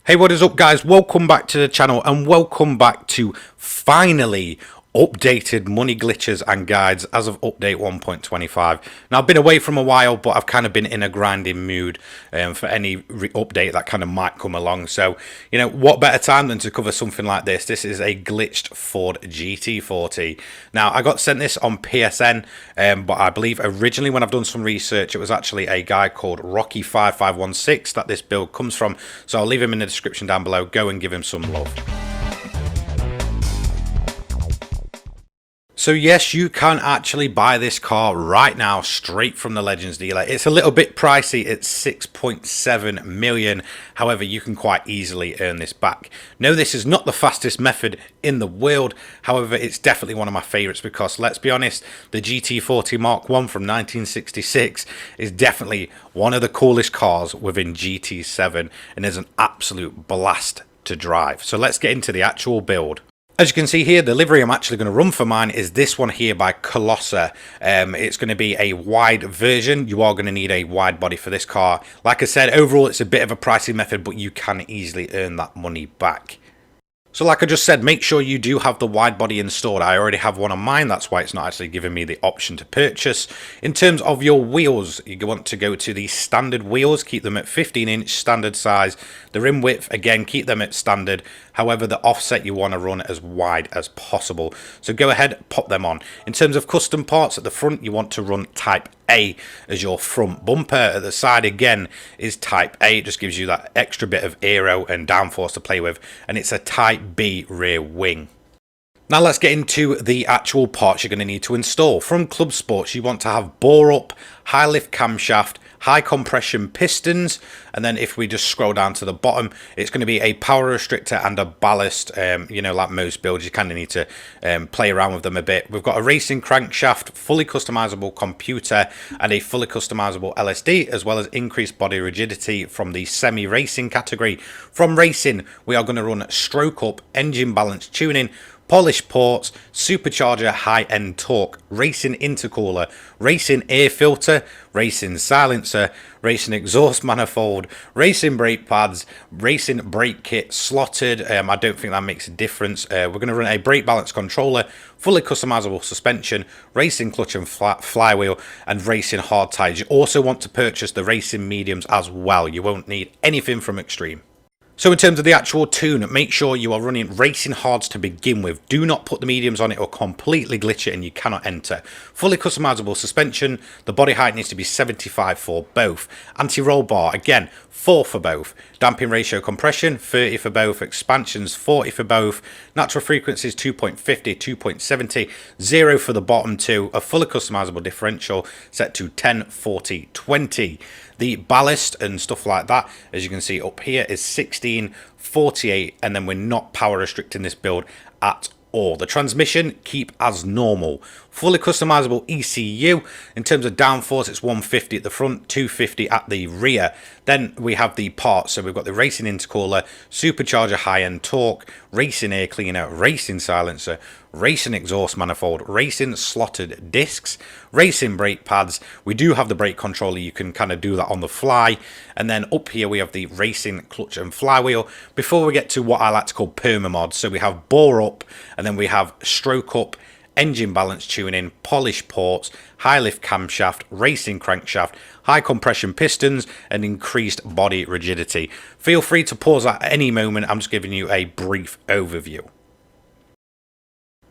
Hey, what is up guys? Welcome back to the channel and welcome back to finally updated money glitches and guides as of update 1.25. Now I've been away from a while, but I've kind of been in a grinding mood for any update that kind of might come along. So, you know, what better time than to cover something like this? This is a glitched Ford GT40. Now I got sent this on PSN, but I believe originally when I've done some research, it was actually a guy called Rocky5516 that this build comes from. So I'll leave him in the description down below. Go and give him some love. So yes, you can actually buy this car right now straight from the Legends dealer. It's a little bit pricey, it's 6.7 million. However, you can quite easily earn this back. No, this is not the fastest method in the world. However, it's definitely one of my favorites because let's be honest, the GT40 Mark 1 from 1966 is definitely one of the coolest cars within GT7 and is an absolute blast to drive. So let's get into the actual build. As you can see here, the livery I'm actually going to run for mine is this one here by Colosser. It's going to be a wide version. You are going to need a wide body for this car. Like I said, overall it's a bit of a pricey method, but you can easily earn that money back. So like I just said, make sure you do have the wide body installed. I already have one on mine, that's why it's not actually giving me the option to purchase. In terms of your wheels, you want to go to the standard wheels, keep them at 15-inch standard size. The rim width, again, keep them at standard. However, the offset you want to run as wide as possible. So go ahead, pop them on. In terms of custom parts at the front, you want to run Type A as your front bumper. At the side again is Type A. It just gives you that extra bit of aero and downforce to play with, and it's a Type B rear wing. Now let's get into the actual parts you're going to need to install. From Club Sports, you want to have bore up, high lift camshaft, high compression pistons, and then if we just scroll down to the bottom, it's going to be a power restrictor and a ballast. You know, like most builds, you kind of need to play around with them a bit. We've got a racing crankshaft, fully customizable computer, and a fully customizable LSD, as well as increased body rigidity from the semi-racing category. From racing, we are going to run stroke up, engine balance tuning, polished ports, supercharger, high-end torque, racing intercooler, racing air filter, racing silencer, racing exhaust manifold, racing brake pads, racing brake kit slotted. I don't think that makes a difference. We're going to run a brake balance controller, fully customizable suspension, racing clutch and flywheel, and racing hard tires. You also want to purchase the racing mediums as well. You won't need anything from Extreme. So in terms of the actual tune, make sure you are running racing hards to begin with. Do not put the mediums on it or completely glitch it and you cannot enter. Fully customizable suspension. The body height needs to be 75 for both. Anti-roll bar, again, 4 for both. Damping ratio compression, 30 for both. Expansions, 40 for both. Natural frequencies, 2.50, 2.70. 0 for the bottom two. A fully customizable differential set to 10, 40, 20. The ballast and stuff like that, as you can see up here, is 16, 48, and then we're not power restricting this build at all. The transmission, keep as normal. Fully customizable ECU. In terms of downforce, it's 150 at the front, 250 at the rear. Then we have the parts. So we've got the racing intercooler, supercharger high-end torque, racing air cleaner, racing silencer, racing exhaust manifold, racing slotted discs, racing brake pads. We do have the brake controller. You can kind of do that on the fly. And then up here we have the racing clutch and flywheel. Before we get to what I like to call perma mods, so we have bore up, and then we have stroke up, engine balance tuning, polished ports, high lift camshaft, racing crankshaft, high compression pistons, and increased body rigidity. Feel free to pause at any moment. I'm just giving you a brief overview.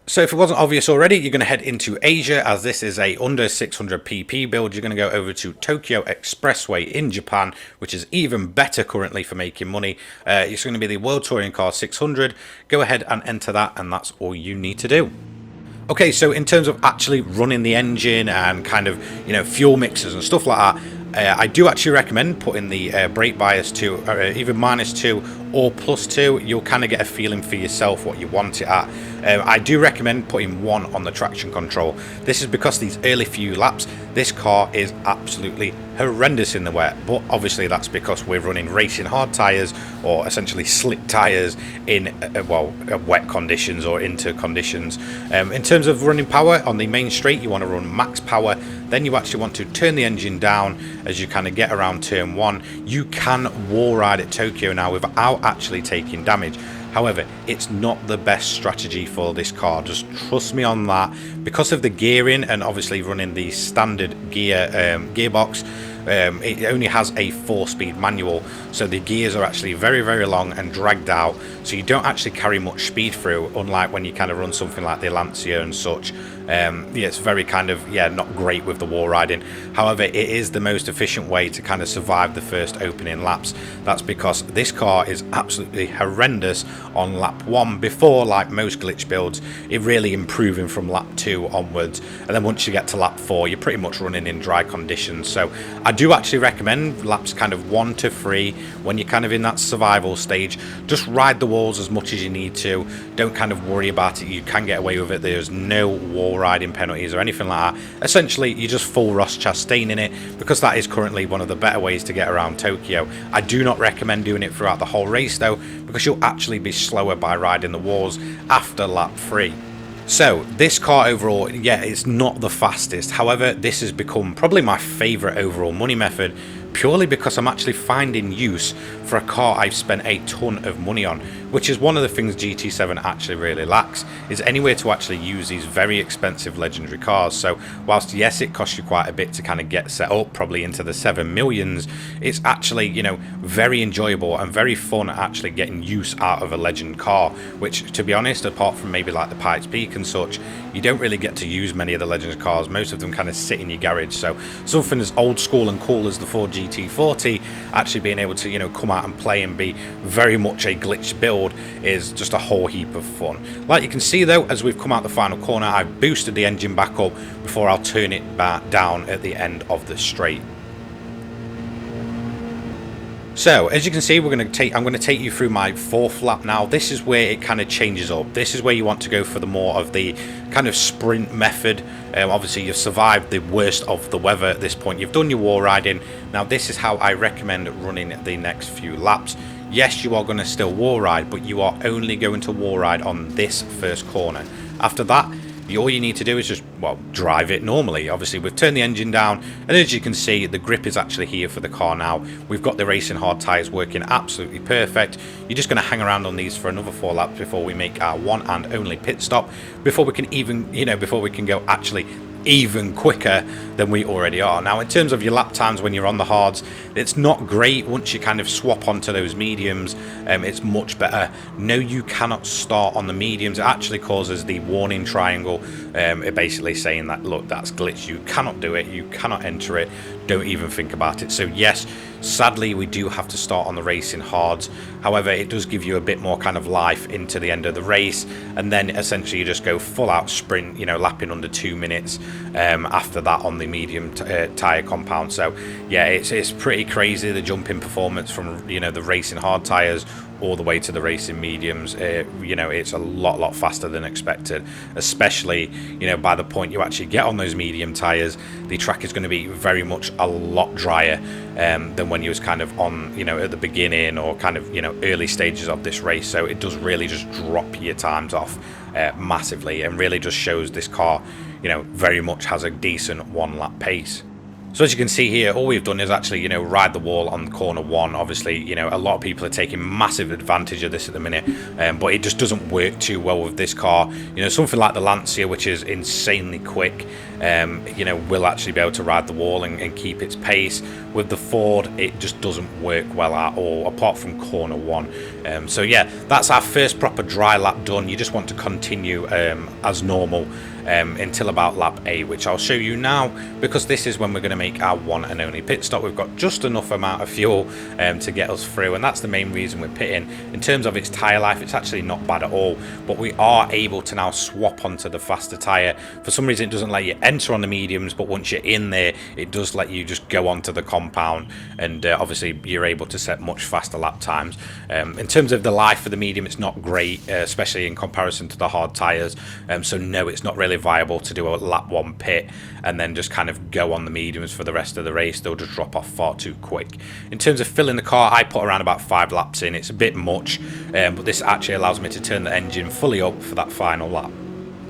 So if it wasn't obvious already, you're going to head into Asia, as this is a under 600 pp build. You're going to go over to Tokyo Expressway in Japan, which is even better currently for making money. It's going to be the World Touring Car 600. Go ahead and enter that, and that's all you need to do. Okay, so in terms of actually running the engine and kind of, you know, fuel mixers and stuff like that, I do actually recommend putting the brake bias to either -2 or +2. You'll kind of get a feeling for yourself what you want it at. I do recommend putting 1 on the traction control. This is because these early few laps, this car is absolutely horrendous in the wet, but obviously that's because we're running racing hard tyres, or essentially slick tyres in wet conditions or into conditions. In terms of running power on the main straight, you want to run max power. Then you actually want to turn the engine down as you kind of get around turn 1. You can wall ride at Tokyo now without actually taking damage. However, it's not the best strategy for this car, just trust me on that. Because of the gearing and obviously running the standard gearbox, it only has a 4-speed manual, so the gears are actually very, very long and dragged out, so you don't actually carry much speed through, unlike when you kind of run something like the Lancia and such. Yeah, it's very kind of, not great with the wall riding. However, it is the most efficient way to kind of survive the first opening laps. That's because this car is absolutely horrendous on lap 1 before, like most glitch builds, it really improving from lap 2 onwards, and then once you get to lap 4 you're pretty much running in dry conditions. So I do actually recommend laps kind of 1 to 3 when you're kind of in that survival stage. Just ride the walls as much as you need to, don't kind of worry about it, you can get away with it, there's no wall riding penalties or anything like that. Essentially you just full Ross Chastain in it, because that is currently one of the better ways to get around Tokyo. I do not recommend doing it throughout the whole race though, because you'll actually be slower by riding the walls after lap 3. So this car overall, it's not the fastest. However, this has become probably my favorite overall money method, purely because I'm actually finding use for a car I've spent a ton of money on, which is one of the things GT7 actually really lacks, is anywhere to actually use these very expensive legendary cars. So whilst yes, it costs you quite a bit to kind of get set up, probably into the 7 millions, it's actually, very enjoyable and very fun actually getting use out of a legend car, which, to be honest, apart from maybe like the Pikes Peak and such, you don't really get to use many of the legend cars. Most of them kind of sit in your garage. So something as old school and cool as the Ford GT40 actually being able to come out and play and be very much a glitch build is just a whole heap of fun. Like you can see though, as we've come out the final corner, I've boosted the engine back up before I'll turn it back down at the end of the straight. So as you can see, I'm going to take you through my 4th lap now. This is where it kind of changes up. This is where you want to go for the more of the kind of sprint method. Obviously you've survived the worst of the weather at this point, you've done your wall riding. Now this is how I recommend running the next few laps. Yes, you are going to still wall ride, but you are only going to wall ride on this first corner. After that, all you need to do is just, drive it normally. Obviously, we've turned the engine down, and as you can see, the grip is actually here for the car now. We've got the racing hard tyres working absolutely perfect. You're just going to hang around on these for another 4 laps before we make our one and only pit stop, before we can even, before we can go actually even quicker than we already are. Now, in terms of your lap times when you're on the hards, it's not great. Once you kind of swap onto those mediums, it's much better. No, you cannot start on the mediums. It actually causes the warning triangle, it basically saying that, look, that's glitch, you cannot do it, you cannot enter it, don't even think about it. So yes, sadly we do have to start on the racing hards. However, it does give you a bit more kind of life into the end of the race, and then essentially you just go full out sprint, lapping under 2 minutes after that on the medium tyre compound. So yeah, it's pretty crazy, the jump in performance from the racing hard tyres all the way to the racing mediums. It's a lot faster than expected, especially by the point you actually get on those medium tires. The track is going to be very much a lot drier than when you was kind of on at the beginning or kind of early stages of this race. So it does really just drop your times off massively, and really just shows this car very much has a decent 1 lap pace. So as you can see here, all we've done is actually, ride the wall on corner 1. Obviously, a lot of people are taking massive advantage of this at the minute, but it just doesn't work too well with this car. Something like the Lancia, which is insanely quick, will actually be able to ride the wall and keep its pace. With the Ford, it just doesn't work well at all, apart from corner 1. So yeah, that's our first proper dry lap done. You just want to continue as normal until about lap 8, which I'll show you now, because this is when we're going to make our one and only pit stop. We've got just enough amount of fuel to get us through, and that's the main reason we're pitting. In terms of its tyre life, it's actually not bad at all, but we are able to now swap onto the faster tyre. For some reason it doesn't let you enter on the mediums, but once you're in there, it does let you just go onto the compound compound, and obviously you're able to set much faster lap times. In terms of the life of the medium, it's not great, especially in comparison to the hard tyres, so no, it's not really viable to do a lap 1 pit and then just kind of go on the mediums for the rest of the race. They'll just drop off far too quick. In terms of filling the car, I put around about 5 laps in. It's a bit much, but this actually allows me to turn the engine fully up for that final lap.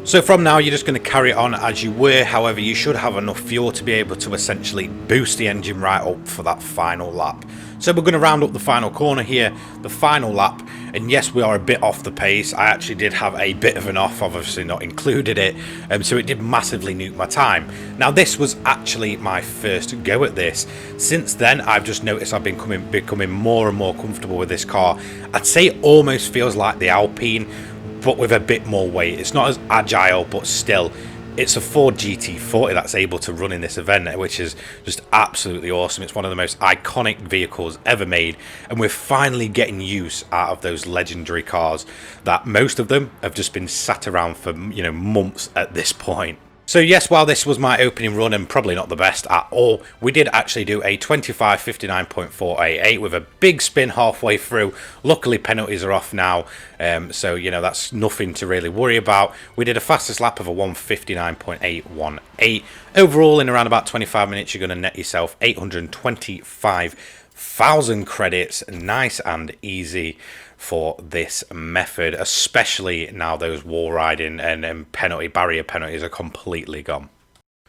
So from now, you're just going to carry on as you were. However, you should have enough fuel to be able to essentially boost the engine right up for that final lap. So we're going to round up the final corner here, the final lap, and yes, we are a bit off the pace. I actually did have a bit of an off, obviously not included it, so it did massively nuke my time. Now this was actually my first go at this. Since then, I've just noticed I've been becoming more and more comfortable with this car. I'd say it almost feels like the Alpine, but with a bit more weight. It's not as agile, but still, it's a Ford GT40 that's able to run in this event, which is just absolutely awesome. It's one of the most iconic vehicles ever made, and we're finally getting use out of those legendary cars that most of them have just been sat around for, you know, months at this point. So yes, while this was my opening run and probably not the best at all, we did actually do a 25:59.488 with a big spin halfway through. Luckily penalties are off now, so you know, that's nothing to really worry about. We did a fastest lap of a 1:59.818. Overall, in around about 25 minutes, you're going to net yourself 825,000 credits. Nice and easy for this method, especially now those wall riding and barrier penalties are completely gone.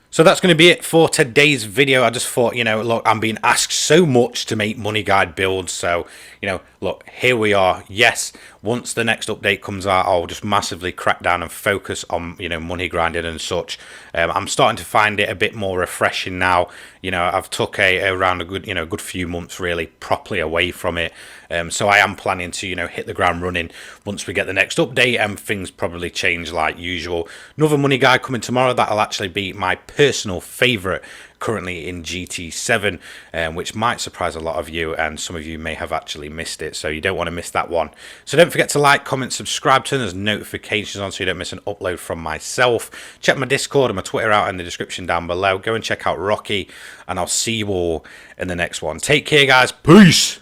So that's going to be it for today's video. I just thought, you know, look, I'm being asked so much to make money guide builds, so, you know, look, here we are. Yes, once the next update comes out, I'll just massively crack down and focus on, you know, money grinding and such. I'm starting to find it a bit more refreshing now. You know, I've took around a good, you know, good few months really properly away from it. So I am planning to, you know, hit the ground running once we get the next update, and things probably change like usual. Another money guide coming tomorrow. That'll actually be my personal favourite currently in GT7, which might surprise a lot of you, and some of you may have actually missed it, so you don't want to miss that one. So don't forget to like, comment, subscribe, turn those notifications on so you don't miss an upload from myself. Check my Discord and my Twitter out in the description down below. Go and check out Rocky, and I'll see you all in the next one. Take care, guys. Peace.